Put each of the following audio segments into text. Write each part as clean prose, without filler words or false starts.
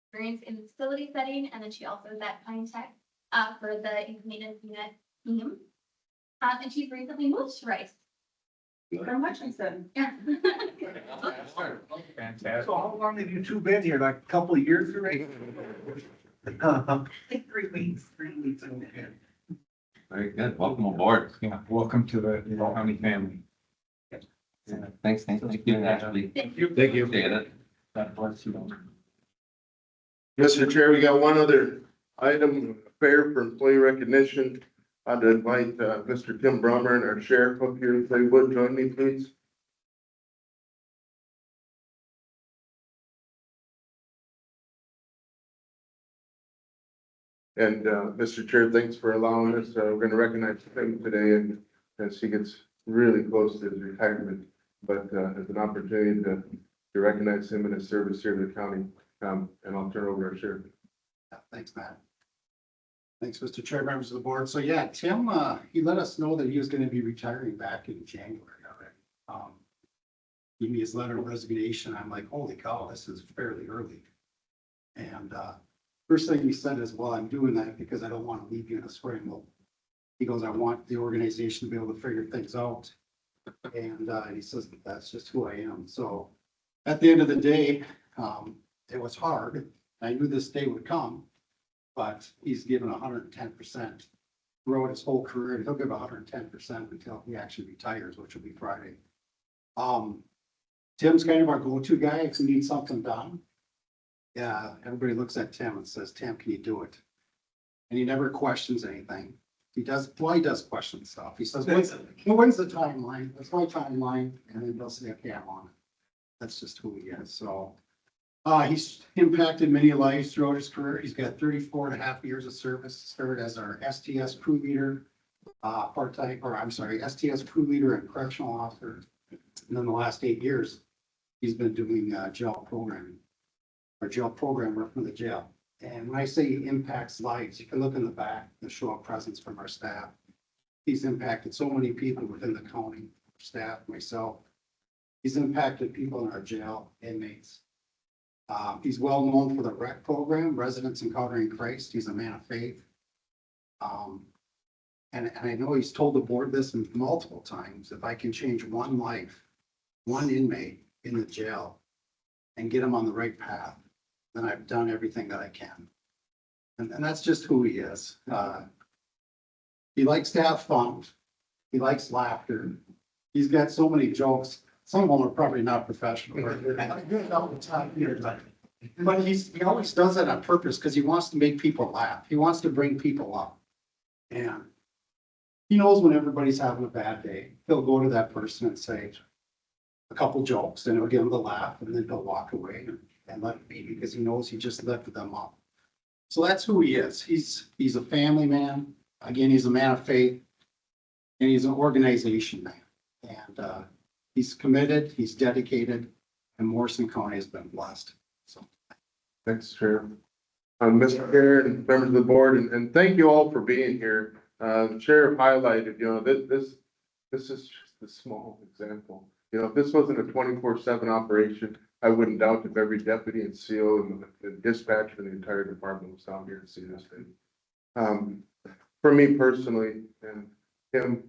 experience in the facility setting, and then she also is at Pine Tech for the maintenance unit team. And she's recently moved to Rice from Hutchinson. Yeah. Fantastic. So how long have you two been here? Like a couple of years already? Like 3 weeks, 3 weeks. Okay. Very good. Welcome aboard. Yeah, welcome to the county family. Thanks, thank you, Ashley. Thank you. Thank you. Appreciate it. God bless you. Mr. Chair, we got one other item, fair for employee recognition. I'd invite Mr. Tim Brummer and our sheriff up here if they would join me, please. And Mr. Chair, thanks for allowing us. We're going to recognize him today and as he gets really close to his retirement, but as an opportunity to recognize him in his service here to the county. And I'll turn it over to our sheriff. Thanks, Matt. Thanks, Mr. Chair, members of the board. So yeah, Tim, he let us know that he was going to be retiring back in January already. Gave me his letter of resignation. I'm like, holy cow, this is fairly early. And first thing he said is, well, I'm doing that because I don't want to leave you in a scramble. He goes, I want the organization to be able to figure things out. And he says, that's just who I am. So at the end of the day, it was hard. I knew this day would come, but he's given 110% throughout his whole career, and he'll give 110% until he actually retires, which will be Friday. Tim's kind of our go-to guy if we need something done. Yeah, everybody looks at Tim and says, Tim, can you do it? And he never questions anything. He does question stuff. He says, when's the timeline? What's my timeline? And then he'll say, okay, I'm on it. That's just who he is. So he's impacted many lives throughout his career. He's got 34 and a half years of service. Started as our STS crew leader, STS crew leader and correctional officer. And then the last 8 years, he's been doing jail programming, or jail programmer for the jail. And when I say he impacts lives, you can look in the back, the show of presence from our staff. He's impacted so many people within the county, staff, myself. He's impacted people in our jail, inmates. He's well known for the REC program, Residents Encountering Christ. He's a man of faith. And I know he's told the board this multiple times, if I can change one life, one inmate in the jail and get him on the right path, then I've done everything that I can. And that's just who he is. He likes to have fun. He likes laughter. He's got so many jokes. Some of them are probably not professional. But he always does that on purpose because he wants to make people laugh. He wants to bring people up. And he knows when everybody's having a bad day, he'll go to that person and say a couple jokes and it'll give him the laugh, and then he'll walk away and let it be because he knows he just lifted them up. So that's who he is. He's a family man. Again, he's a man of faith, and he's an organization man. And he's committed, he's dedicated, and Morrison County has been blessed. So Thanks, Sheriff. Mr. Chair and members of the board, and thank you all for being here. The Sheriff highlighted, this is just a small example. If this wasn't a 24/7 operation, I wouldn't doubt if every deputy and CO and the dispatcher and the entire department was down here to see this thing. For me personally, and Tim,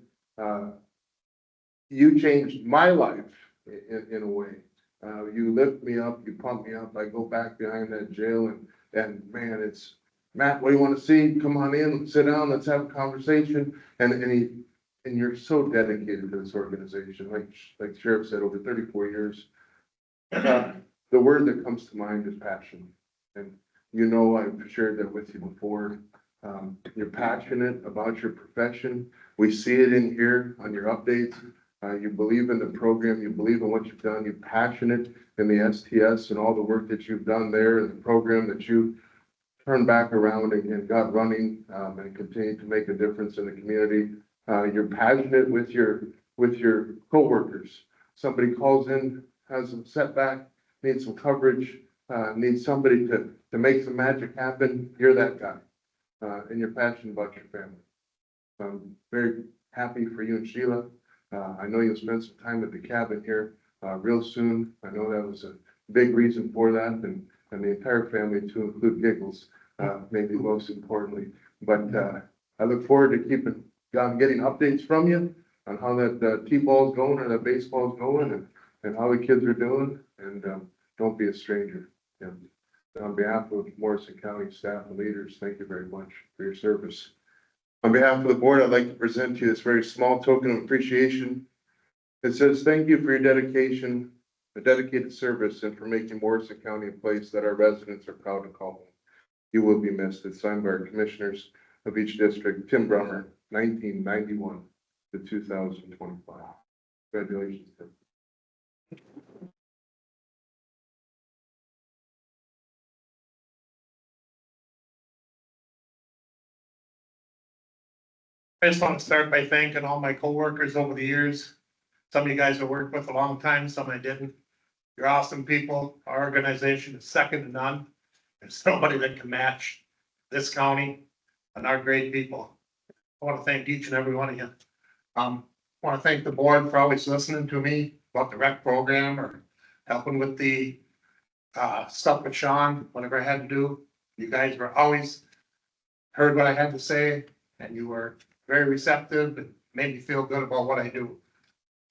you changed my life in a way. You lift me up, you pump me up. I go back behind that jail and man, it's Matt, what do you want to see? Come on in, sit down, let's have a conversation. And you're so dedicated to this organization. Like the Sheriff said, over 34 years. The word that comes to mind is passion. And I've shared that with you before. You're passionate about your profession. We see it in here on your updates. You believe in the program, you believe in what you've done, you're passionate in the STS and all the work that you've done there and the program that you turned back around and got running and continue to make a difference in the community. You're passionate with your coworkers. Somebody calls in, has a setback, needs some coverage, needs somebody to make some magic happen. You're that guy, and you're passionate about your family. I'm very happy for you and Sheila. I know you'll spend some time at the cabin here real soon. I know that was a big reason for that, and and the entire family, to include Giggles, maybe most importantly. But, I look forward to getting updates from you on how that, T-ball's going or that baseball's going and how the kids are doing, and, don't be a stranger. Yeah. On behalf of Morrison County staff and leaders, thank you very much for your service. On behalf of the board, I'd like to present to you this very small token of appreciation. It says, "Thank you for your dedication, a dedicated service, and for making Morrison County a place that our residents are proud to call home. You will be missed." It's signed by our commissioners of each district, Tim Brummer, 1991 to 2025. Congratulations, Tim. I just want to start by thanking all my coworkers over the years. Some of you guys I worked with a long time, some I didn't. You're awesome people. Our organization is second to none. There's nobody that can match this county and our great people. I want to thank each and every one of you. I want to thank the board for always listening to me about the rec program or helping with the stuff with Sean, whatever I had to do. You guys were always heard what I had to say, and you were very receptive and made me feel good about what I do.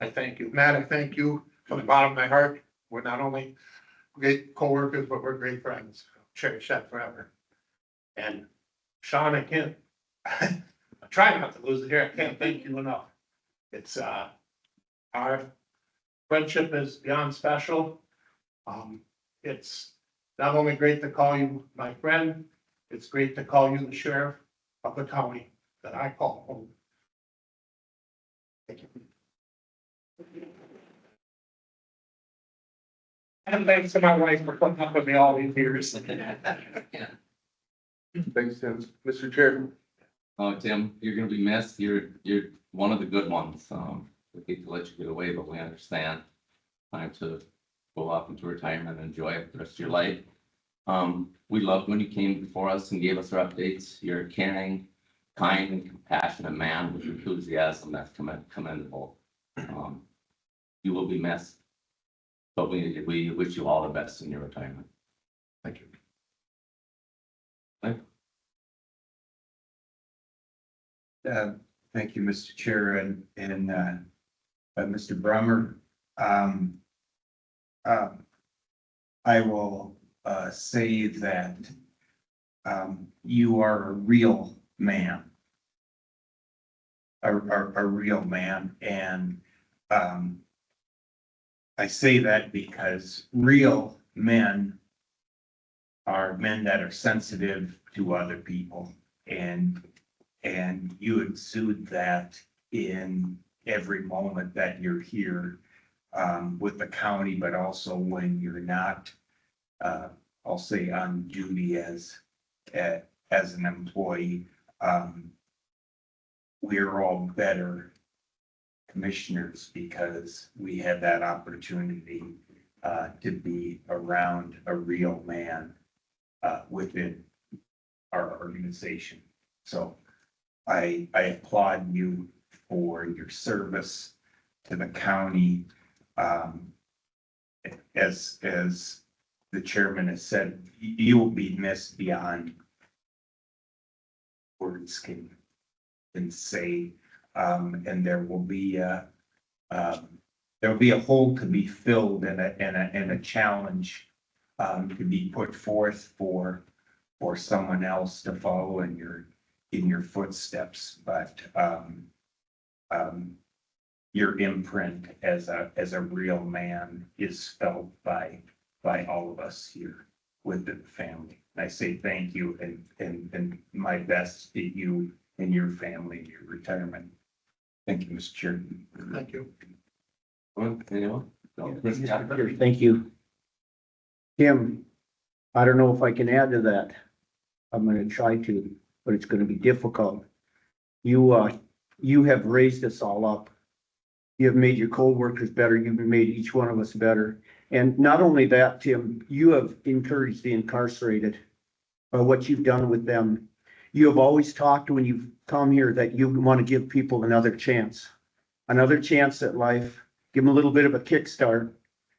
I thank you. Matt, I thank you from the bottom of my heart. We're not only great coworkers, but we're great friends. Cherish that forever. And Sean, I can't, I try not to lose it here. I can't thank you enough. It's, our friendship is beyond special. It's not only great to call you my friend, it's great to call you the sheriff of the county that I call home. Thank you. And thanks to my wife for putting up with me all these years. Thanks, Tim. Mr. Chair. Oh, Tim, you're gonna be missed. You're one of the good ones. We hate to let you get away, but we understand. Time to go off into retirement and enjoy the rest of your life. We loved when you came before us and gave us our updates. You're a caring, kind, and compassionate man with enthusiasm that's commendable. You will be missed, but we wish you all the best in your retirement. Thank you. Thank you, Mr. Chair and Mr. Brummer. I will say that you are a real man. A real man, and I say that because real men are men that are sensitive to other people, and you exude that in every moment that you're here with the county, but also when you're not, I'll say, on duty as an employee. We're all better commissioners because we had that opportunity to be around a real man within our organization. So I applaud you for your service to the county. As the chairman has said, you will be missed beyond words can say, and there will be a hole to be filled and a challenge to be put forth for someone else to follow in your footsteps, but your imprint as a real man is felt by all of us here with the family. I say thank you and my best to you and your family, your retirement. Thank you, Mr. Chair. Thank you. Anyone? Thank you. Tim, I don't know if I can add to that. I'm gonna try to, but it's gonna be difficult. You have raised us all up. You have made your co-workers better. You've made each one of us better. And not only that, Tim, you have encouraged the incarcerated by what you've done with them. You have always talked when you've come here that you want to give people another chance at life, give them a little bit of a kickstart,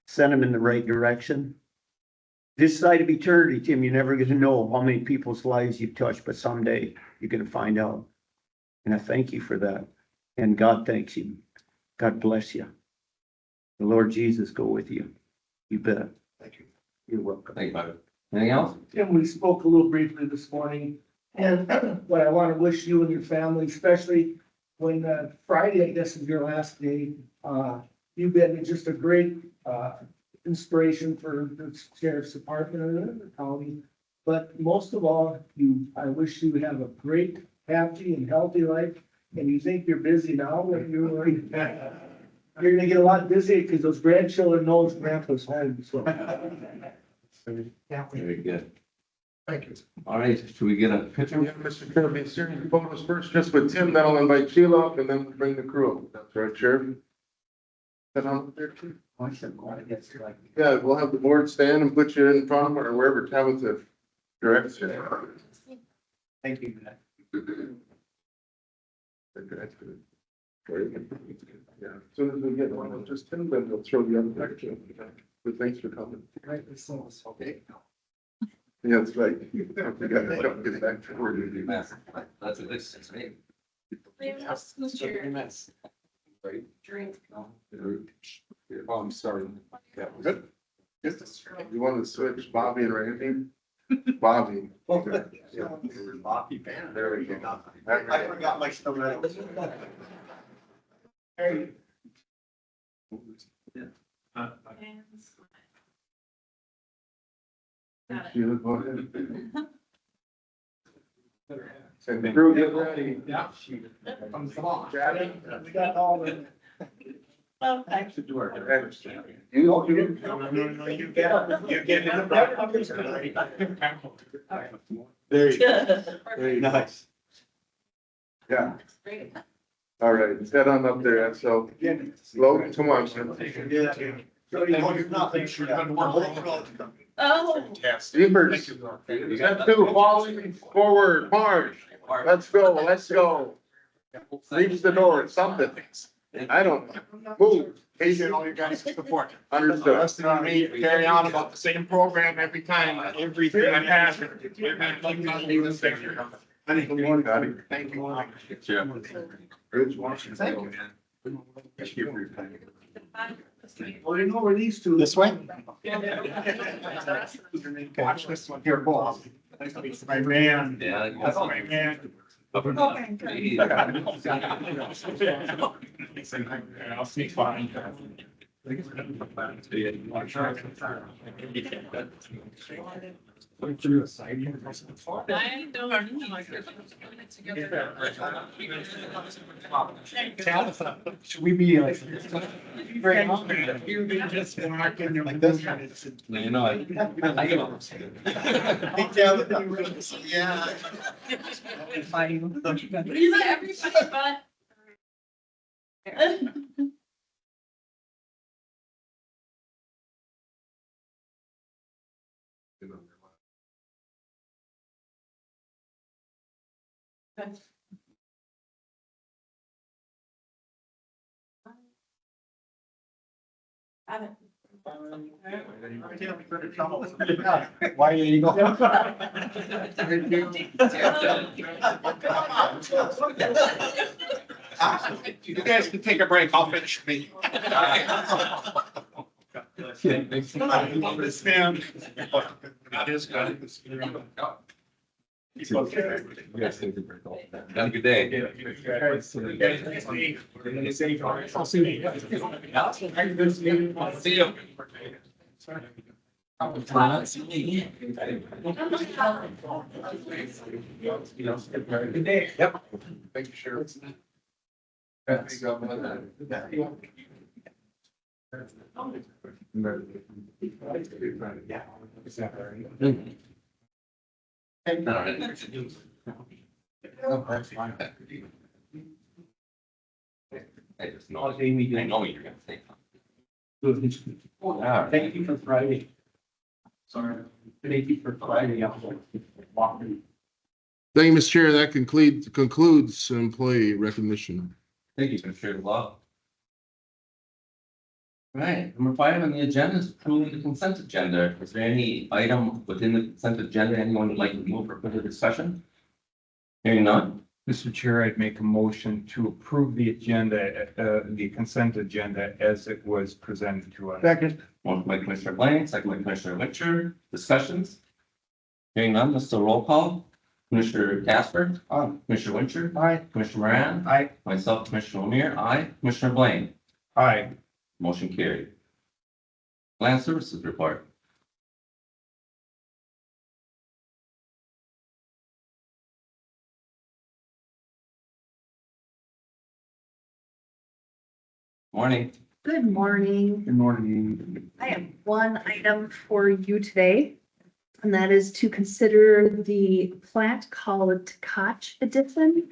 send them in the right direction. this side of eternity, Tim, you're never gonna know how many people's lives you've touched, but someday you're gonna find out. And I thank you for that. And God thanks you. God bless you. The Lord Jesus go with you. You bet. Thank you. You're welcome. Thank you, bud. Anything else? Tim, we spoke a little briefly this morning, and what I want to wish you and your family, especially when Friday, I guess, is your last day. You've been just a great inspiration for the sheriff's department and the county. But most of all, I wish you have a great, happy and healthy life. And you think you're busy now, and you're gonna get a lot busier because those grandchildren know grandpa's home, so. Very good. Thank you. All right, should we get a picture? Yeah, Mr. Kirby, series photos first, just with Tim, then I'll invite Sheila up and then we'll bring the crew up. That's right, Sheriff. Sit on there too. Yeah, we'll have the board stand and put you in front of them or wherever Tabitha directs you. Thank you, Matt. Very good. Yeah, as soon as we get one, we'll just Tim, then we'll throw the other picture. But thanks for coming. Right, so, okay. Yeah, that's right. We gotta get back to work. That's a good 6 8. Mess. Drink. Oh, I'm sorry. Yeah, Good. You want to switch Bobby and Randy? Bobby. Bobby Banner. There we go. I forgot my stuff. Hey. Sheila, go ahead. And the crew, get ready. Yeah. Come on. Chad? We got all the. Oh, You two. No, you get it. There you go. Very nice. Yeah, all right, head on up there, so Logan, come on, son. So you know, you're not making sure that Oh. Steepers, step two, following forward, march, let's go. Reach the door, something, I don't know, move, Appreciate all you guys' support. understood. Listen to me, carry on about the same program every time, everything I have. Thank you. Sure. Rich Washington. Thank you for your time. Well, you know where these two. This way? Watch this one here, boss. That's my man. Yeah. That's my man. I'll sneak behind. Tabitha, should we be like? Very hungry. You just walk in Like this? You know, I Hey, Tabitha, yeah. He's like everybody but. Why are you going? You guys can take a break, I'll finish me. This man. That is good. Have a good day. I'll see you. See you. Good day. Yep. Thank you, Sheriff. Thank you, Governor. All right. That's fine. I just know, I know you're gonna say something. All right. Thank you for Friday. Sorry. Thank you for Friday. Thank you, Mr. Chair. That concludes employee recognition. Thank you, Commissioner Love. Right, number 5 on the agenda is approving the consent agenda. Is there any item within the consent agenda anyone would like to move for further discussion? Hearing none, Mr. Chair, I'd make a motion to approve the agenda, the consent agenda as it was presented to us. Second. motion by Commissioner Blank, second by Commissioner Winter, discussions? Hearing none, this is a roll call. Commissioner Casper? Aye. Commissioner Winter? Aye. Commissioner Moran? Aye. Myself, Commissioner Lemire, aye. Commissioner Blaine? Aye. Motion carried. Land Services Report. Morning. Good morning. Good morning. I have one item for you today. And that is to consider the plant called Koch Edition.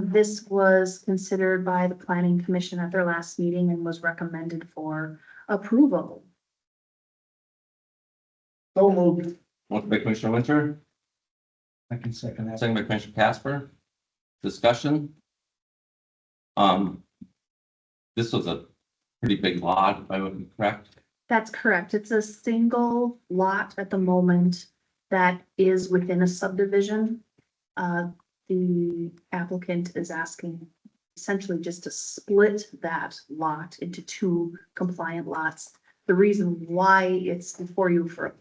This was considered by the Planning Commission at their last meeting and was recommended for approval. So moved. Motion by Commissioner Winter, I can second that. second by Commissioner Casper. Discussion. This was a pretty big lot, if I would be correct. That's correct. It's a single lot at the moment that is within a subdivision. The applicant is asking essentially just to split that lot into 2 compliant lots. The reason why it's before you for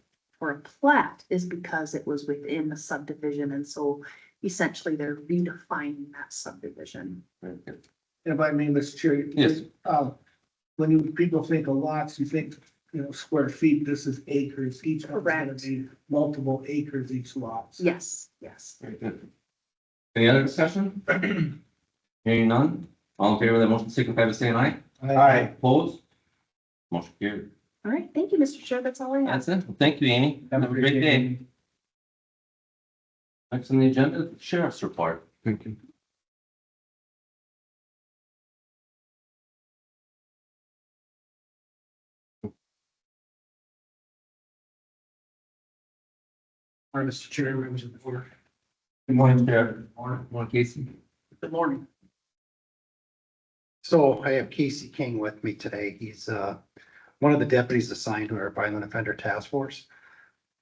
a plat is because it was within the subdivision, and so essentially they're redefining that subdivision. Very good. If I may, Mr. Chair. Yes. When people think of lots, you think, square feet, this is acres, each one's gonna Correct. be multiple acres each lot. Yes, yes. Very good. Any other discussion? Hearing none, all in favor of the motion, signify by saying aye. Aye. Opposed? Motion carried. All right, thank you, Mr. Chair. That's all I have. That's it. Thank you, Amy. Have a great day. Next on the agenda, the Sheriff's Report. Thank you. All right, Mr. Chair, members of the board. Good morning, Sheriff. Morning, Casey. Good morning. So I have Casey King with me today. He's one of the deputies assigned to our Violent Offender Task Force.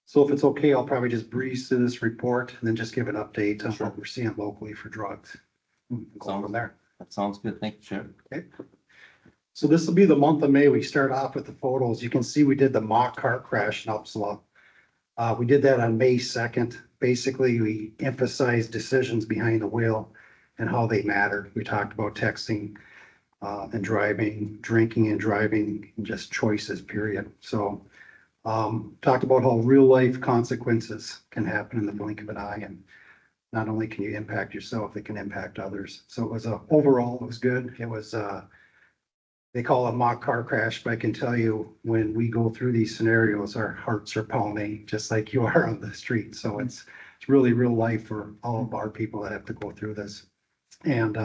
So if it's okay, I'll probably just breeze through this report and then just give an update on what we're seeing locally for drugs. Go from there. That sounds good. Thank you, Sheriff. Okay. So this will be the month of May. We start off with the photos. You can see we did the mock car crash in Upsala. We did that on May 2nd. Basically, we emphasized decisions behind the wheel and how they matter. We talked about texting and driving, drinking and driving, and just choices, period. So talked about how real life consequences can happen in the blink of an eye, and not only can you impact yourself, it can impact others. So it was overall, it was good. It was they call it a mock car crash, but I can tell you when we go through these scenarios, our hearts are pounding just like you are on the street. So it's really real life for all of our people that have to go through this. And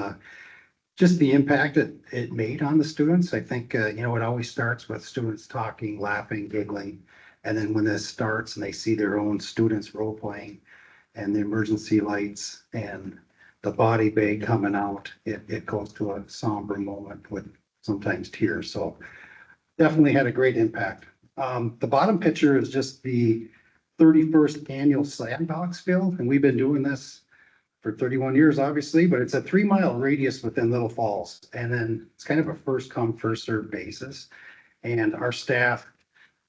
just the impact it made on the students. I think, it always starts with students talking, laughing, giggling. And then when this starts and they see their own students role playing and the emergency lights and the body bag coming out, it goes to a somber moment with sometimes tears. So definitely had a great impact. The bottom picture is just the 31st annual sandbox field. And we've been doing this for 31 years, obviously, but it's a 3-mile radius within Little Falls. And then it's kind of a first come, first served basis. And our staff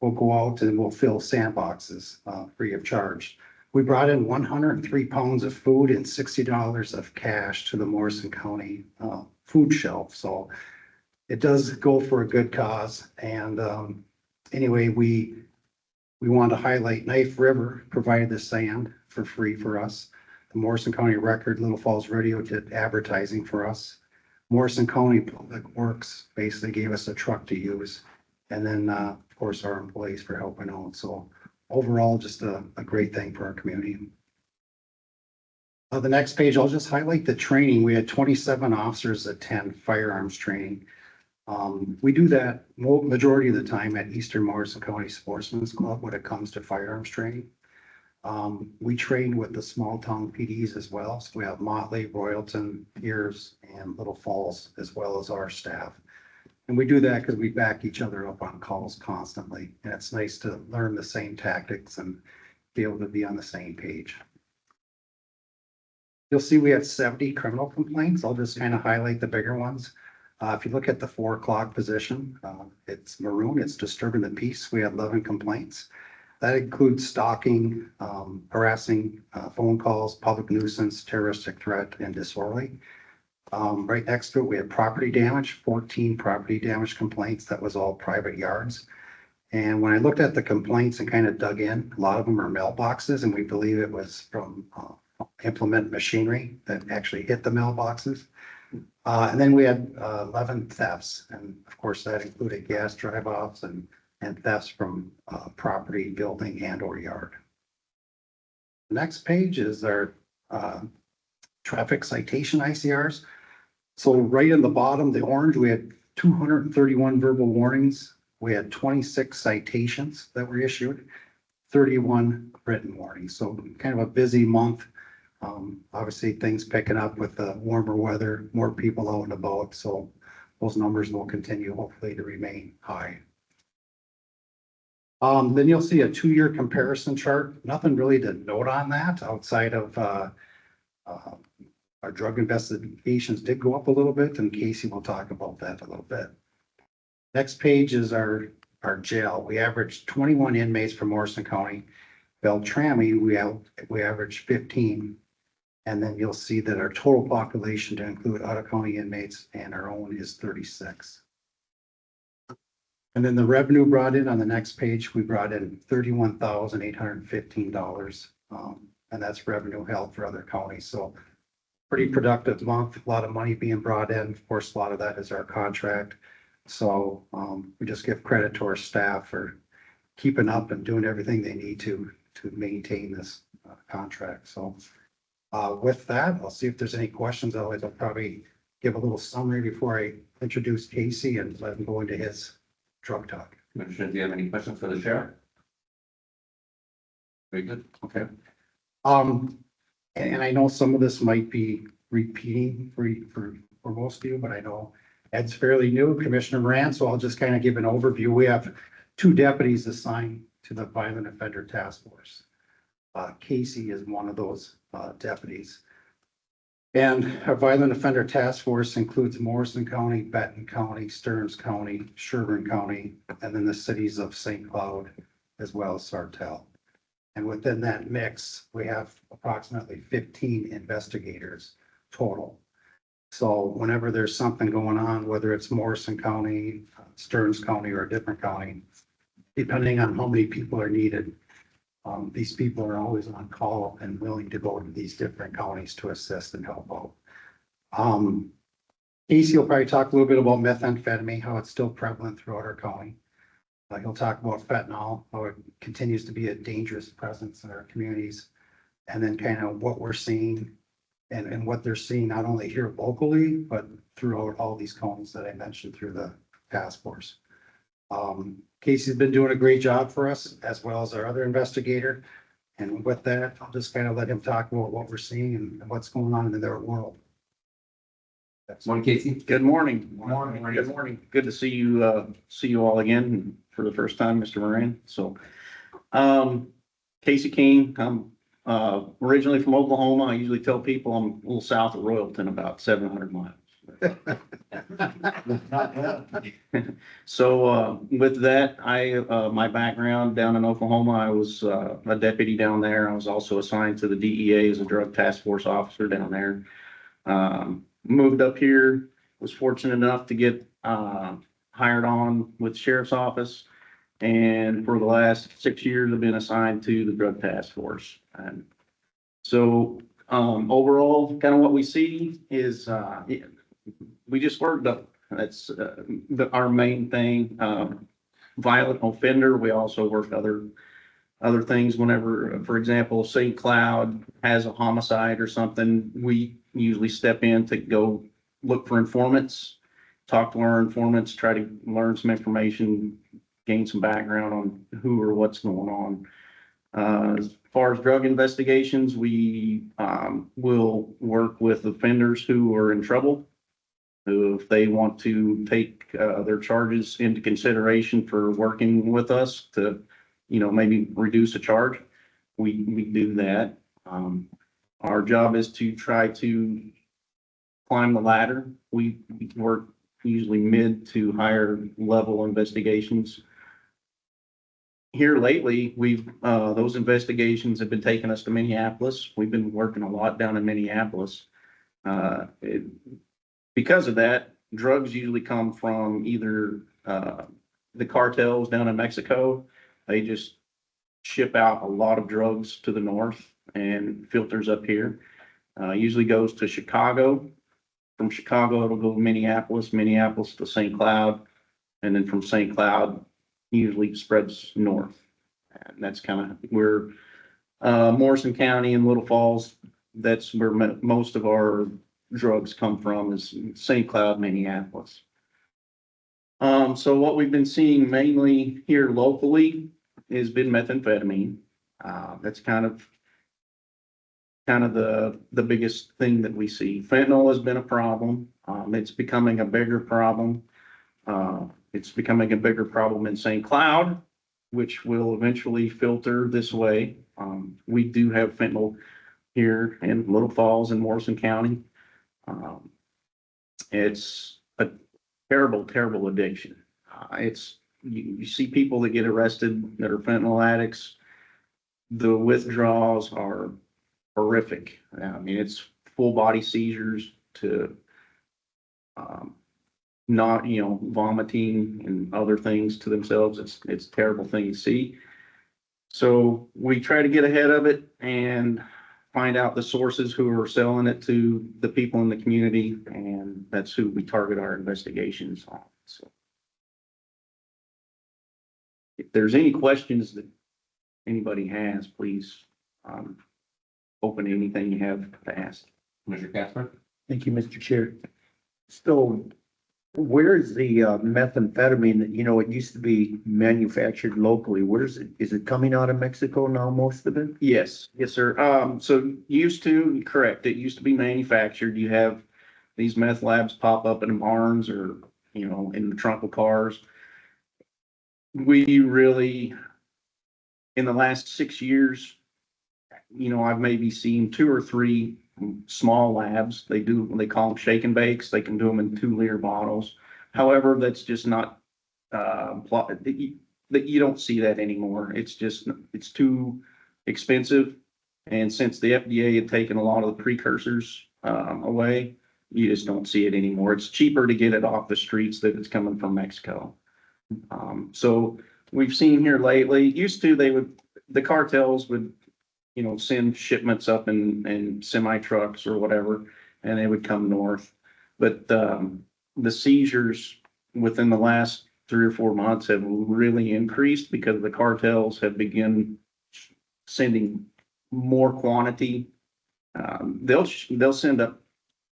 will go out and we'll fill sandboxes free of charge. We brought in 103 pounds of food and $60 of cash to the Morrison County food shelf. So it does go for a good cause. And anyway, we wanted to highlight Knife River provided the sand for free for us. The Morrison County Record, Little Falls Radio did advertising for us. Morrison County Public Works basically gave us a truck to use. And then, of course, our employees for helping out. So overall, just a great thing for our community. The next page, I'll just highlight the training. We had 27 officers attend firearms training. We do that majority of the time at Eastern Morrison County Sportsman's Club when it comes to firearms training. We train with the small town PDs as well. So we have Motley, Royalton, Pierce, and Little Falls, as well as our staff. And we do that because we back each other up on calls constantly, and it's nice to learn the same tactics and be able to be on the same page. You'll see we had 70 criminal complaints. I'll just kind of highlight the bigger ones. If you look at the 4 o'clock position, it's maroon, it's disturbing the peace. We had 11 complaints. That includes stalking, harassing, phone calls, public nuisance, terroristic threat, and disorderly. Right next to it, we had property damage, 14 property damage complaints. That was all private yards. And when I looked at the complaints and kind of dug in, a lot of them are mailboxes, and we believe it was from implement machinery that actually hit the mailboxes. And then we had 11 thefts, and of course that included gas drive-offs and thefts from property, building, and or yard. The next page is our traffic citation ICRs. So right in the bottom, the orange, we had 231 verbal warnings. We had 26 citations that were issued, 31 written warnings. So kind of a busy month. Obviously things picking up with the warmer weather, more people out and about. So those numbers will continue hopefully to remain high. Then you'll see a 2-year comparison chart. Nothing really to note on that outside of our drug investigations did go up a little bit, and Casey will talk about that a little bit. Next page is our jail. We averaged 21 inmates for Morrison County. Beltrami, we averaged 15. And then you'll see that our total population to include out-of-county inmates and our own is 36. And then the revenue brought in on the next page, we brought in $31,815. And that's revenue held for other counties. So pretty productive month, a lot of money being brought in. Of course, a lot of that is our contract. So we just give credit to our staff for keeping up and doing everything they need to maintain this contract. So with that, I'll see if there's any questions. Otherwise, I'll probably give a little summary before I introduce Casey and let him go into his drug talk. Commissioner, do you have any questions for the sheriff? Very good. Okay. And I know some of this might be repeating for most of you, but I know Ed's fairly new, Commissioner Moran, so I'll just kind of give an overview. We have 2 deputies assigned to the Violent Offender Task Force. Casey is one of those deputies. And our Violent Offender Task Force includes Morrison County, Benton County, Stearns County, Sherburne County, and then the cities of St. Cloud, as well as Sartell. And within that mix, we have approximately 15 investigators total. So whenever there's something going on, whether it's Morrison County, Stearns County, or a different county, depending on how many people are needed, these people are always on call and willing to go to these different counties to assist and help out. Casey will probably talk a little bit about methamphetamine, how it's still prevalent throughout our county. He'll talk about fentanyl, how it continues to be a dangerous presence in our communities. And then kind of what we're seeing and what they're seeing, not only here locally, but throughout all these counties that I mentioned through the task force. Casey's been doing a great job for us, as well as our other investigator. And with that, I'll just kind of let him talk about what we're seeing and what's going on in their world. Morning, Casey. Good morning. Morning. Good morning. Good to see you all again for the first time, Mr. Moran. So, Casey Kane, I'm originally from Oklahoma. I usually tell people I'm a little south of Royalton, about 700 miles. So, with that, my background down in Oklahoma, I was a deputy down there. I was also assigned to the DEA as a drug task force officer down there. Moved up here, was fortunate enough to get hired on with the sheriff's office. And for the last 6 years, I've been assigned to the drug task force. And so overall, kind of what we see is we just worked up. That's our main thing. Violent offender. We also work other things whenever, for example, St. Cloud has a homicide or something, we usually step in to go look for informants, talk to our informants, try to learn some information, gain some background on who or what's going on. As far as drug investigations, we will work with offenders who are in trouble If they want to take, their charges into consideration for working with us to, maybe reduce a charge, we do that. Our job is to try to climb the ladder. We work usually mid to higher level investigations. Here lately, those investigations have been taking us to Minneapolis. We've been working a lot down in Minneapolis. Because of that, drugs usually come from either, the cartels down in Mexico. They just ship out a lot of drugs to the north and filters up here. Usually goes to Chicago. From Chicago, it'll go to Minneapolis, Minneapolis to St. Cloud. And then from St. Cloud, usually spreads north. And that's kind of where, Morrison County and Little Falls, that's where most of our drugs come from, is St. Cloud, Minneapolis. So what we've been seeing mainly here locally has been methamphetamine. That's kind of the biggest thing that we see. Fentanyl has been a problem. It's becoming a bigger problem. It's becoming a bigger problem in St. Cloud, which will eventually filter this way. We do have fentanyl here in Little Falls and Morrison County. It's a terrible, terrible addiction. You see people that get arrested that are fentanyl addicts. The withdrawals are horrific. I mean, it's full body seizures to, not, vomiting and other things to themselves. It's a terrible thing to see. So we try to get ahead of it and find out the sources who are selling it to the people in the community, and that's who we target our investigations on. So if there's any questions that anybody has, please, open anything you have to ask. Commissioner Casper? Thank you, Mr. Chair. So where is the methamphetamine that, it used to be manufactured locally? Where's it? Is it coming out of Mexico now, most of it? Yes, sir. So correct, it used to be manufactured. You have these meth labs pop up in barns or, in the trunk of cars. We really, in the last 6 years, I've maybe seen 2 or 3 small labs. They call them shake and bakes. They can do them in 2-liter bottles. However, that's just not, that you don't see that anymore. It's too expensive. And since the FDA had taken a lot of the precursors, away, you just don't see it anymore. It's cheaper to get it off the streets that it's coming from Mexico. So we've seen here lately, used to, the cartels would, send shipments up in semi trucks or whatever, and they would come north. But, the seizures within the last 3 or 4 months have really increased because the cartels have begun sending more quantity. They'll send up,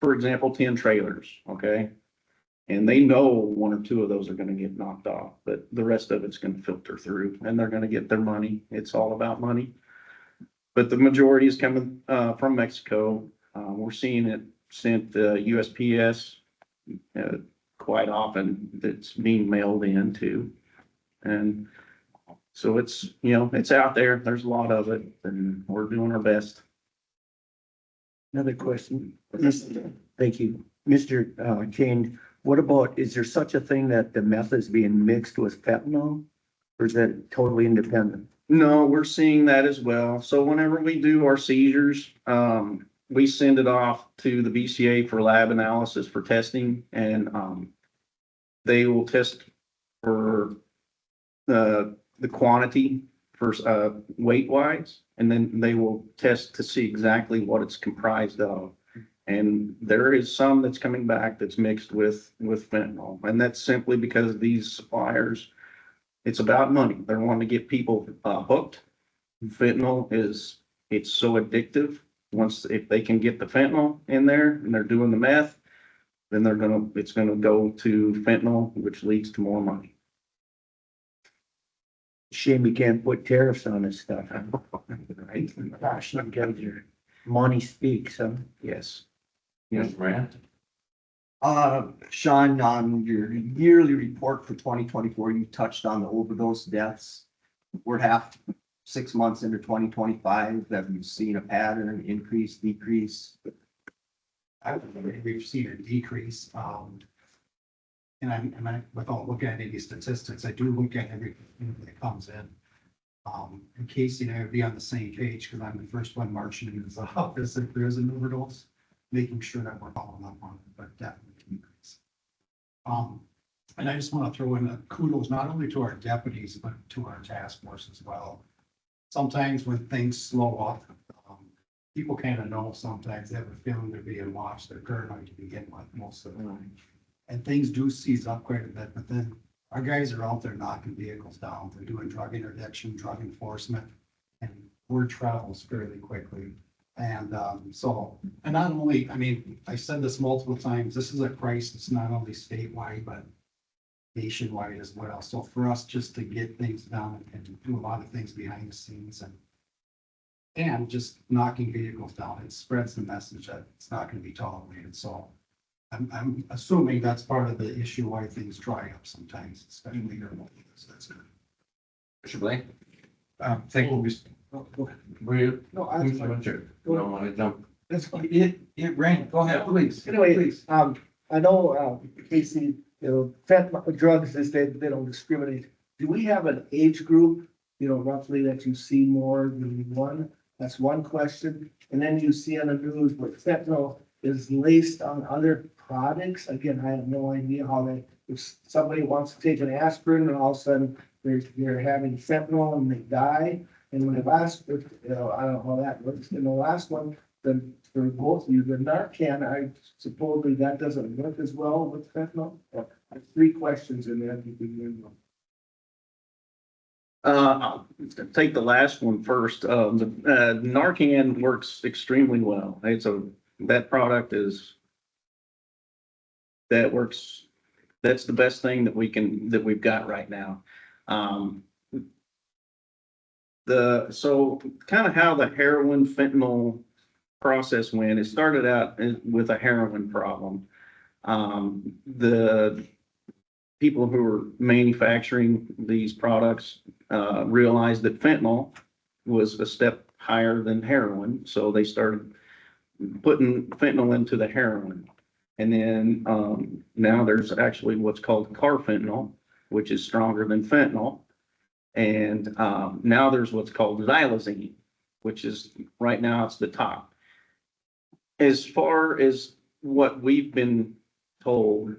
for example, 10 trailers, okay? And they know 1 or 2 of those are gonna get knocked off, but the rest of it's gonna filter through and they're gonna get their money. It's all about money. But the majority is coming, from Mexico. We're seeing it sent USPS, quite often. That's being mailed in too. And so it's, it's out there. There's a lot of it and we're doing our best. Another question. Thank you. Mr. Kane, what about, is there such a thing that the meth is being mixed with fentanyl? Or is that totally independent? No, we're seeing that as well. So whenever we do our seizures, we send it off to the BCA for lab analysis for testing, and they will test for the quantity for weight wise, and then they will test to see exactly what it's comprised of. And there is some that's coming back that's mixed with fentanyl, and that's simply because these suppliers, it's about money. They're wanting to get people hooked. Fentanyl it's so addictive. If they can get the fentanyl in there and they're doing the meth, then it's gonna go to fentanyl, which leads to more money. Shame you can't put tariffs on this stuff. Right? Gosh, you guys are, money speaks, huh? Yes. Commissioner Brand? Sean, on your yearly report for 2024, you touched on the overdose deaths. We're 6 months into 2025. Have you seen a pattern, increase, decrease? I would say we've seen a decrease, and without looking at any statistics, I do look at everything that comes in. And Casey and I would be on the same page, because I'm the first one marching into the office if there is an overdose, making sure that we're following up on it, but definitely decrease. And I just want to throw in a kudos not only to our deputies, but to our task force as well. Sometimes when things slow up, people kind of know sometimes they have a feeling they're being watched, they're paranoid to begin with most of the time. And things do seize up quite a bit, but then our guys are out there knocking vehicles down, they're doing drug interdiction, drug enforcement, and word travels fairly quickly. And and not only, I mean, I said this multiple times, this is a crisis, not only statewide, but nationwide as well. So for us just to get things done and do a lot of things behind the scenes and just knocking vehicles down, it spreads the message that it's not going to be tolerated. So I'm assuming that's part of the issue why things dry up sometimes, especially here in Olympus. That's good. Mr. Blake? Thank you, Mr. Were you? No, No, want to jump? that's fine. It ran, go ahead, please. Anyway, I know, Casey, fentanyl drugs, they don't discriminate. Do we have an age group, roughly that you see more than one? That's one question. And then you see on the news where fentanyl is laced on other products. Again, I have no idea how if somebody wants to take an aspirin and all of a sudden they're having fentanyl and they die. And when the last, I don't know how that works. In the last one, then for both of you, the Narcan, I supposedly that doesn't work as well with fentanyl. There's 3 questions in there. If you can hear them. I'll take the last one first. The Narcan works extremely well. That product works. That's the best thing that we've got right now. So kind of how the heroin fentanyl process went, it started out with a heroin problem. The people who were manufacturing these products realized that fentanyl was a step higher than heroin, so they started putting fentanyl into the heroin. And then now there's actually what's called carfentanil, which is stronger than fentanyl. And now there's what's called xylazine, which is right now it's the top. As far as what we've been told,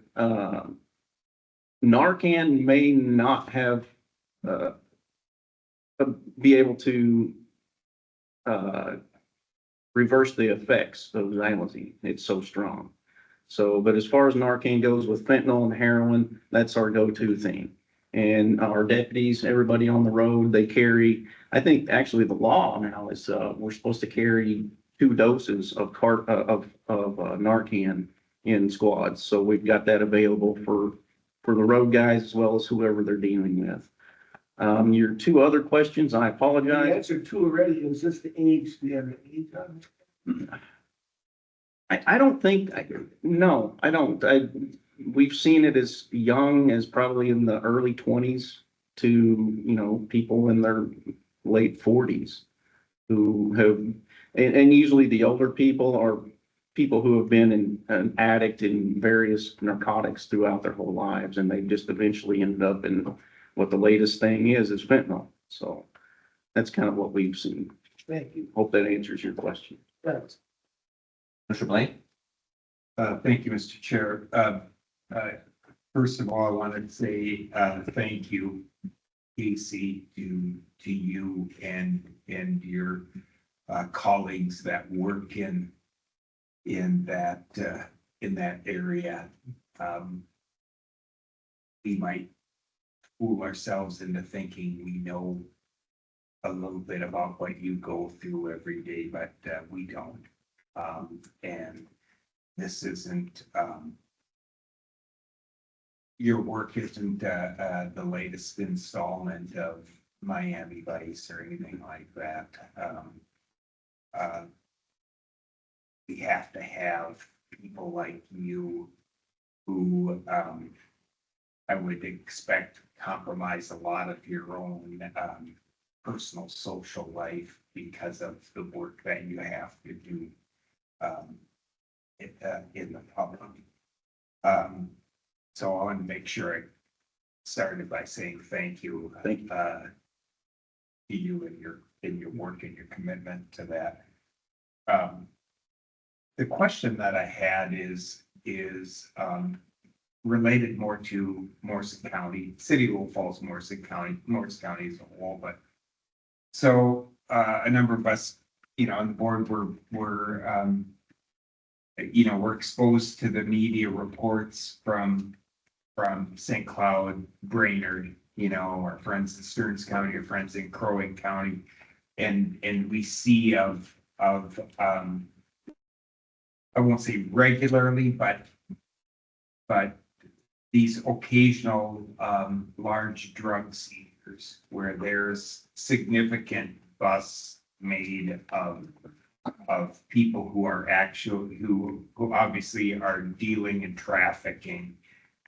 Narcan may not have be able to reverse the effects of xylazine. It's so strong. So, but as far as Narcan goes with fentanyl and heroin, that's our go-to thing. And our deputies, everybody on the road, they carry, I think actually the law now is, we're supposed to carry 2 doses of Narcan in squads. So we've got that available for the road guys as well as whoever they're dealing with. Your 2 other questions, I You apologize. answered 2 already. It was just the age. Do you have an age on it? I don't think, no, I don't. We've seen it as young as probably in the early 20s to, people in their late 40s who have, and usually the older people are people who have been an addict in various narcotics throughout their whole lives, and they just eventually ended up in what the latest thing is fentanyl. So that's kind of what we've seen. Thank you. Hope that answers your question. Thanks. Mr. Blake? Thank you, Mr. Chair. First of all, I wanted to say, thank you, Casey, to you and your colleagues that work in that area. We might fool ourselves into thinking we know a little bit about what you go through every day, but we don't. And this isn't, your work isn't the latest installment of Miami Vice or anything like that. We have to have people like you who, I would expect compromise a lot of your own, personal social life because of the work that you have to do, in the public. So I want to make sure I started by saying thank you. Thank you. To you and your work and your commitment to that. The question that I had is, related more to Morrison County, City of Little Falls, Morrison County as a whole, but. So, a number of us, on the board we're exposed to the media reports from St. Cloud, Brainerd, our friends in Stearns County, our friends in Crow Wing County. And we see of, I won't say regularly, but these occasional, large drug seizures where there's significant busts made of people who are who obviously are dealing in trafficking.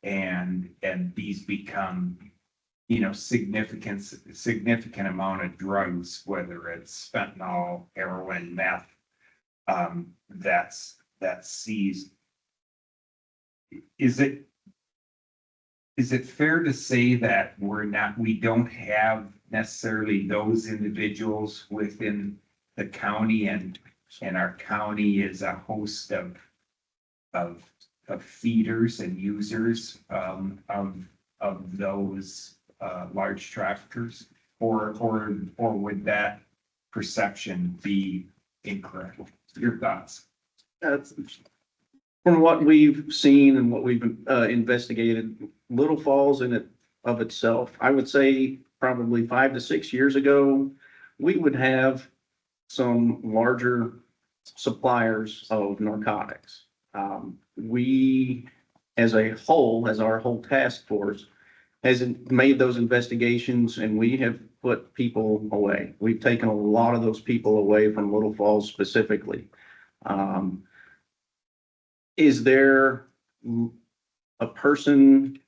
And these become, significant amount of drugs, whether it's fentanyl, heroin, meth, that's seized. Is it fair to say that we don't have necessarily those individuals within the county, and our county is a host of feeders and users, of those, large traffickers, or would that perception be incorrect? Your thoughts? From what we've seen and what we've investigated, Little Falls in it of itself, I would say probably 5 to 6 years ago, we would have some larger suppliers of narcotics. We, as a whole, as our whole task force, has made those investigations, and we have put people away. We've taken a lot of those people away from Little Falls specifically. Is there a person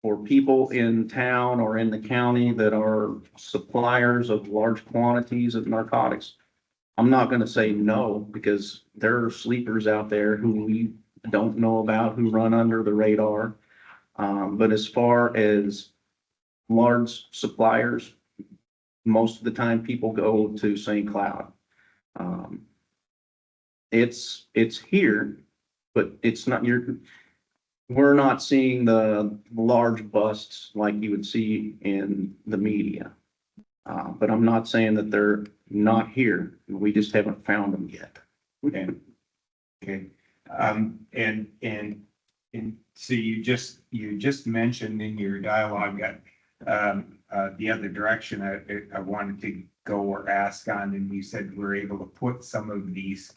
or people in town or in the county that are suppliers of large quantities of narcotics? I'm not gonna say no, because there are sleepers out there who we don't know about, who run under the radar. But as far as large suppliers, most of the time people go to St. Cloud. It's here, but it's not we're not seeing the large busts like you would see in the media. But I'm not saying that they're not here. We just haven't found them yet. Okay. And so you just mentioned in your dialogue that, the other direction I wanted to go or ask on, and you said we're able to put some of these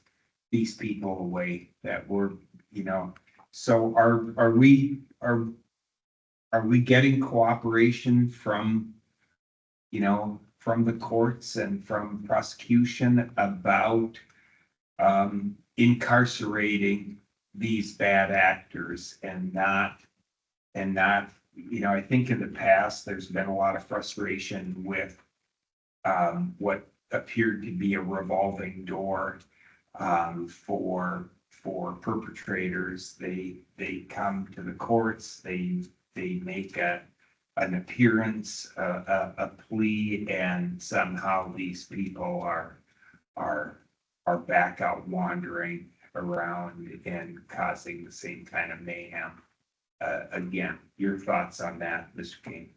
people away that were, so are we getting cooperation from, from the courts and from prosecution about, incarcerating these bad actors and not, I think in the past, there's been a lot of frustration with, what appeared to be a revolving door, for perpetrators. They come to the courts, they make an appearance, a plea, and somehow these people are back out wandering around and causing the same kind of mayhem. Again, your thoughts on that, Mr. King?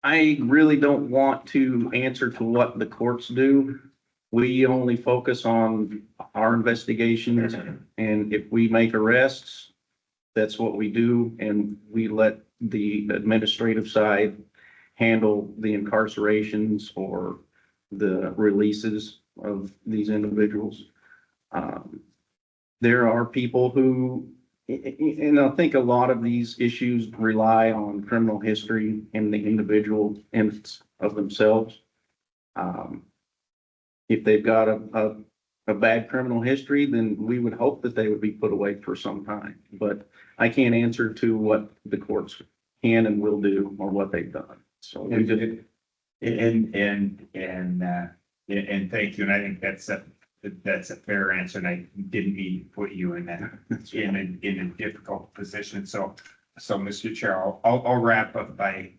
I really don't want to answer to what the courts do. We only focus on our investigations, and if we make arrests, that's what we do, and we let the administrative side handle the incarcerations or the releases of these individuals. There are people who, and I think a lot of these issues rely on criminal history and the individual ends of themselves. If they've got a a bad criminal history, then we would hope that they would be put away for some time. But I can't answer to what the courts can and will do or what they've done. So we just, And thank you, and I think that's a fair answer, and I didn't mean to put you in that, in a difficult position, so Mr. Chair, I'll wrap up by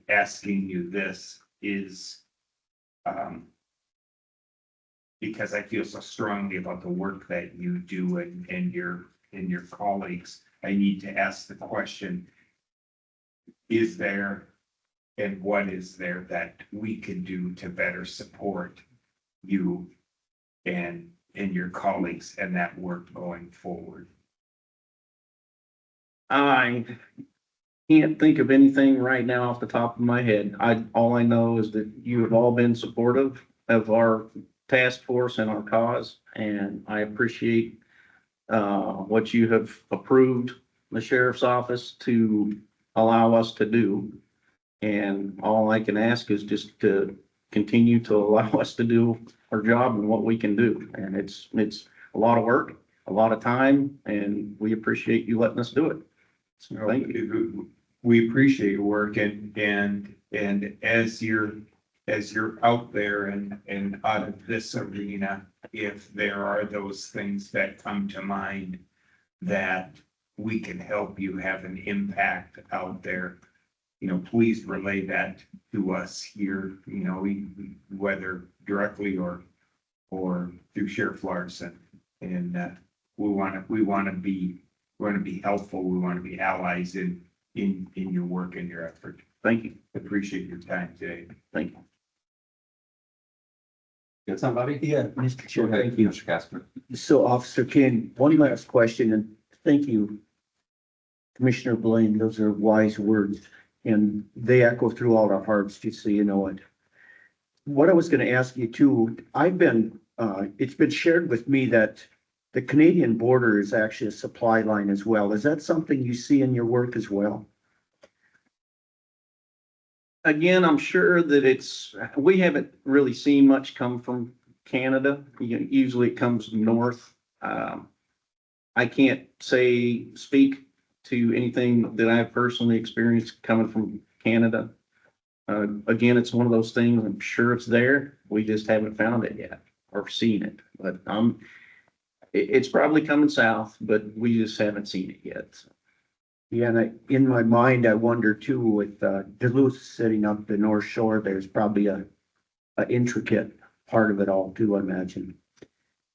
asking you this is, because I feel so strongly about the work that you do and your colleagues, I need to ask the question, is there and what is there that we can do to better support you and your colleagues and that work going forward? I can't think of anything right now off the top of my head. All I know is that you have all been supportive of our task force and our cause, and I appreciate what you have approved the sheriff's office to allow us to do. And all I can ask is just to continue to allow us to do our job and what we can do. And it's a lot of work, a lot of time, and we appreciate you letting us do it. So thank you. We appreciate your work and as you're out there and out of this arena, if there are those things that come to mind that we can help you have an impact out there, please relay that to us here, whether directly or through Sheriff Larson. And we want to be helpful. We want to be allies in your work and your effort. Thank you. Appreciate your time today. Thank you. Got somebody? Yeah, Mr. Chair, Go ahead, thank you. Mr. Casper. So Officer King, one last question, and thank you, Commissioner Blaine. Those are wise words, and they echo through all our hearts, just so you know it. What I was gonna ask you too, it's been shared with me that the Canadian border is actually a supply line as well. Is that something you see in your work as well? Again, I'm sure that we haven't really seen much come from Canada. Usually it comes north. I can't speak to anything that I've personally experienced coming from Canada. Again, it's one of those things, I'm sure it's there. We just haven't found it yet or seen it, but it's probably coming south, but we just haven't seen it yet. Yeah, and in my mind, I wonder too, with Duluth sitting up the North Shore, there's probably a intricate part of it all too, I imagine.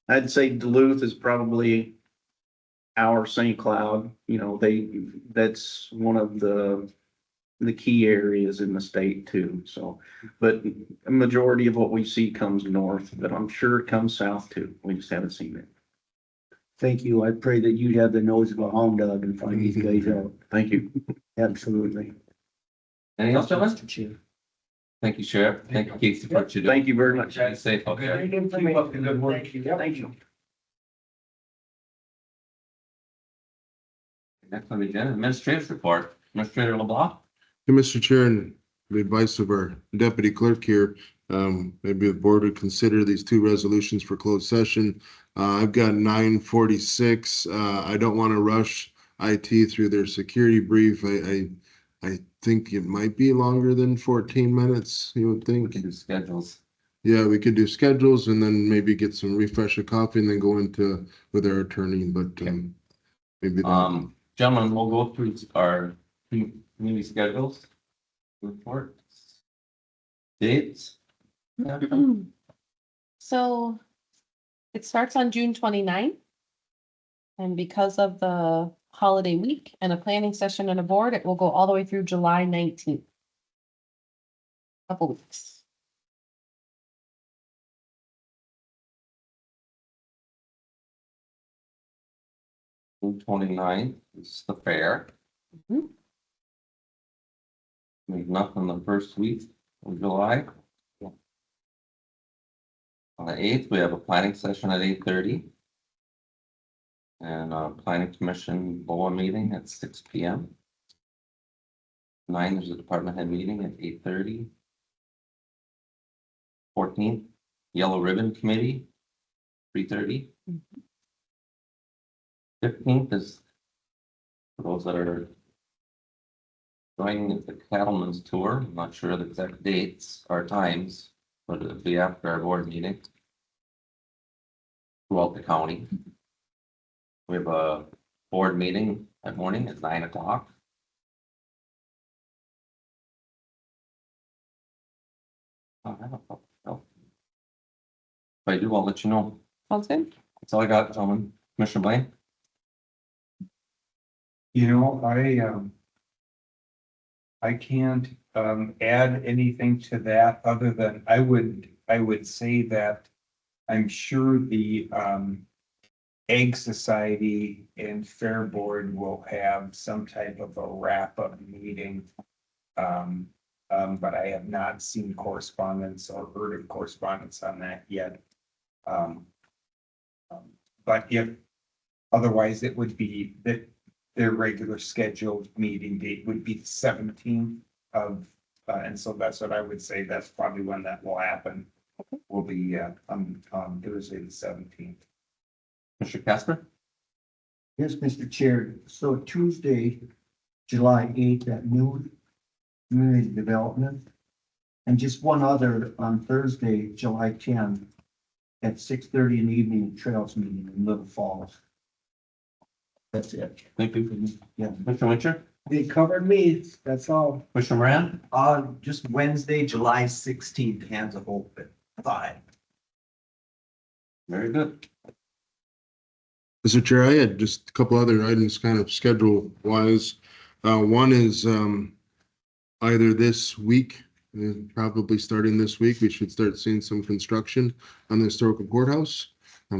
I'd say Duluth is probably our St. Cloud, that's one of the key areas in the state too, so. But a majority of what we see comes north, but I'm sure it comes south too. We just haven't seen it. Thank you. I pray that you'd have the nose of a hound dog and find these guys out. Thank you. Absolutely. Anything else, gentlemen? Mr. Chair. Thank you, Sheriff. Thank you, Casey, for what you do. Thank you very much. Be safe out there. Keep up the good work. Thank you. Next on the agenda, administrative report, Administrator LeBlanc. Hey, Mr. Chair, and the advice of our deputy clerk here, maybe the board would consider these two resolutions for closed session. I've got 9:46. I don't want to rush IT through their security brief. I think it might be longer than 14 minutes, you would We think. can do schedules. Yeah, we could do schedules and then maybe get some refresh of coffee and then go into with our attorney, but maybe. Gentlemen, we'll go through our community schedules, reports, dates. Yeah. So it starts on June 29th. And because of the holiday week and a planning session and a board, it will go all the way through July 19th. Couple weeks. June 29th is the fair. Mhm. There's nothing the first week of July. On the 8th, we have a planning session at 8:30. And a planning commission BOA meeting at 6 p.m. 9, there's a department head meeting at 8:30. 14th, yellow ribbon committee 3:30. 15th is for those that are joining the Cattleman's Tour. I'm not sure the exact dates or times, but it'll be after our board meeting throughout the county. We have a board meeting that morning at 9 o'clock. I don't know. If I do, I'll let you know. Sounds good. That's all I got, gentlemen. Commissioner Blaine? You know, I can't, add anything to that other than I would say that I'm sure the, Egg Society and Fair Board will have some type of a wrap-up meeting. But I have not seen correspondence or heard of correspondence on that yet. But if, otherwise it would be that their regular scheduled meeting date would be the 17th of, and so that's what I would say, that's probably when that will happen. Will be, on Thursday, the 17th. Mr. Casper? Yes, Mr. Chair. So Tuesday, July 8th at noon, community development. And just one other on Thursday, July 10th at 6:30 in the evening, Trails meeting in Little Falls. That's it. Thank you. Yeah. Mr. Winter? They covered me, that's all. Mr. Moran? Just Wednesday, July 16th, Hands of Hope at 5. Very good. Mr. Chair, I had just a couple other items kind of schedule wise. One is either this week, probably starting this week, we should start seeing some construction on the historical courthouse.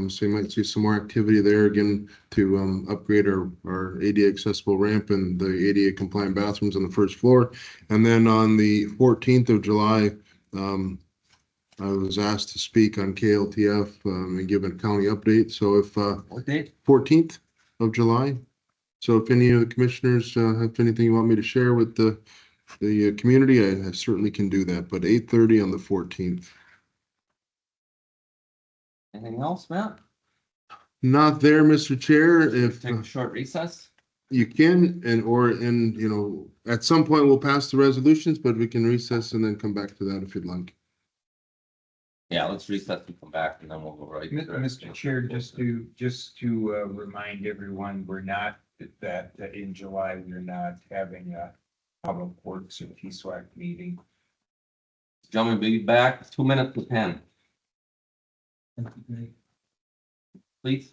So you might see some more activity there again to upgrade our ADA accessible ramp and the ADA compliant bathrooms on the first floor. And then on the 14th of July, I was asked to speak on KLTF and give a county update. So if What date? 14th of July. So if any of the commissioners have anything you want me to share with the community, I certainly can do that, but 8:30 on the 14th. Anything else, Matt? Not there, Mr. Chair, if Take a short recess? you can, and you know, at some point we'll pass the resolutions, but we can recess and then come back to that if you'd like. Yeah, let's recess and come back and then we'll go right. to the Mr. Chair, just to remind everyone, we're not, that in July, we're not having a public works or PSWAC meeting. Gentlemen, be back 2 minutes to 10. Please.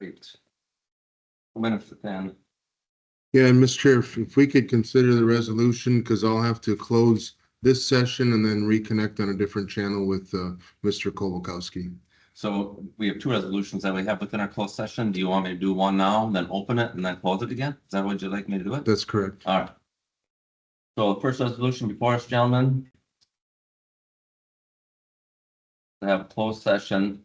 Great. Minutes to 10. Yeah, and Mr. Chair, if we could consider the resolution, because I'll have to close this session and then reconnect on a different channel with Mr. Kolakowski. So we have two resolutions that we have within our closed session. Do you want me to do one now, then open it and then close it again? Is that what you'd like me to do it? That's correct. All right. So the first resolution before us, gentlemen. We have a closed session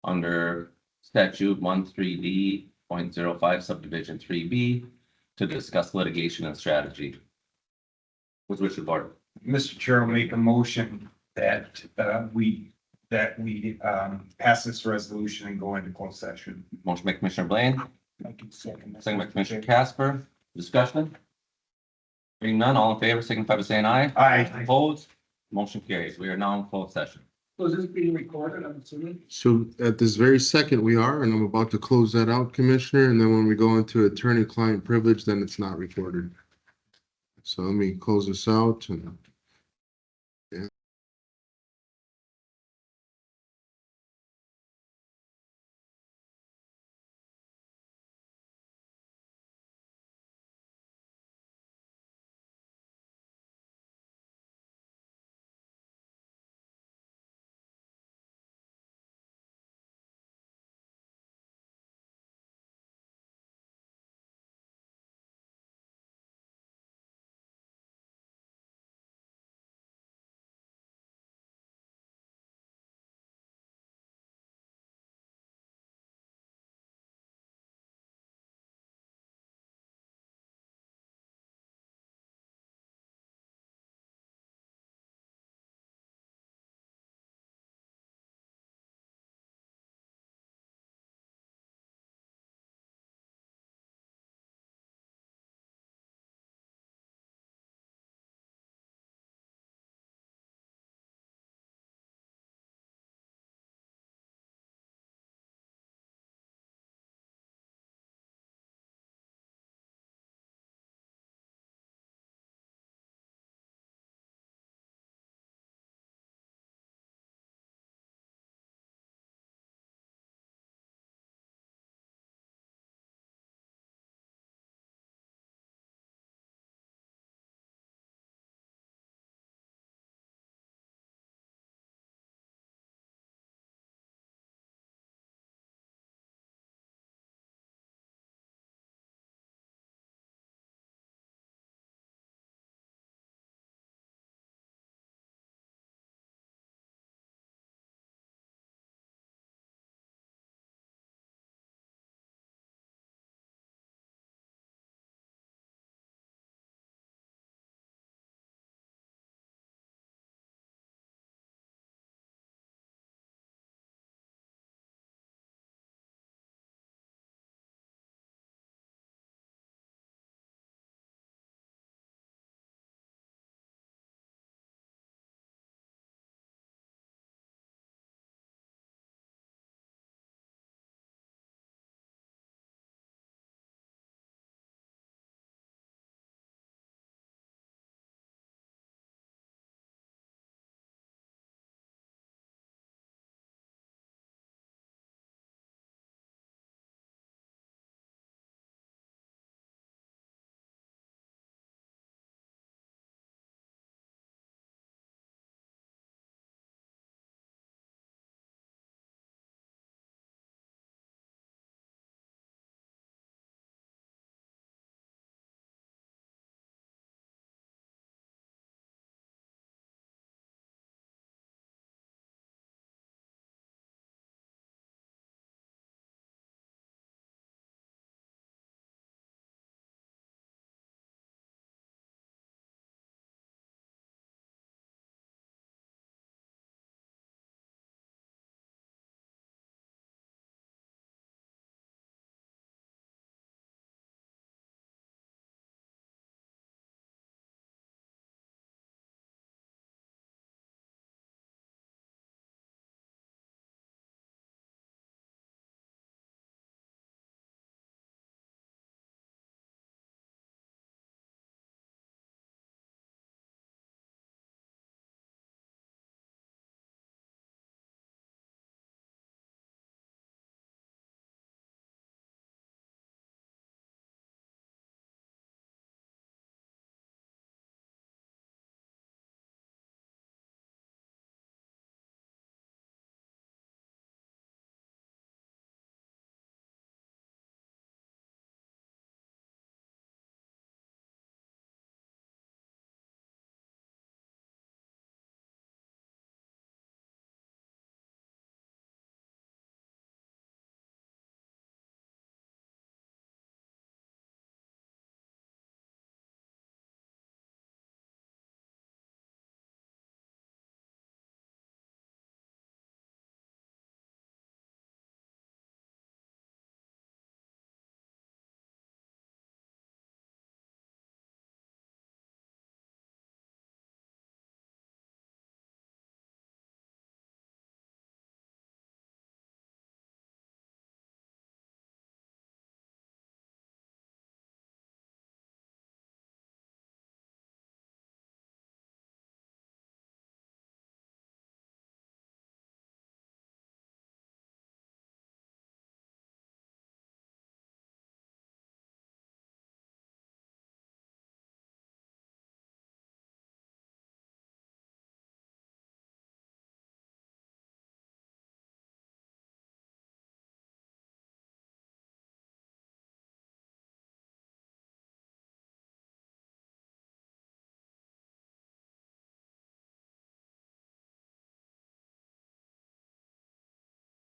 under statute 13D.05 subdivision 3B to discuss litigation and strategy. With Richard Board. Mr. Chair, I'll make a motion that we pass this resolution and go into closed session. Motion by Commissioner Blaine, I can second that. second by Commissioner Casper. Discussion? Hearing none, all in favor, signify by saying aye. Aye. Opposed? Motion carries. We are now in closed session. Was this being recorded, I'm assuming? So at this very second, we are, and I'm about to close that out, Commissioner, and then when we go into attorney-client privilege, then it's not recorded. So let me close this out and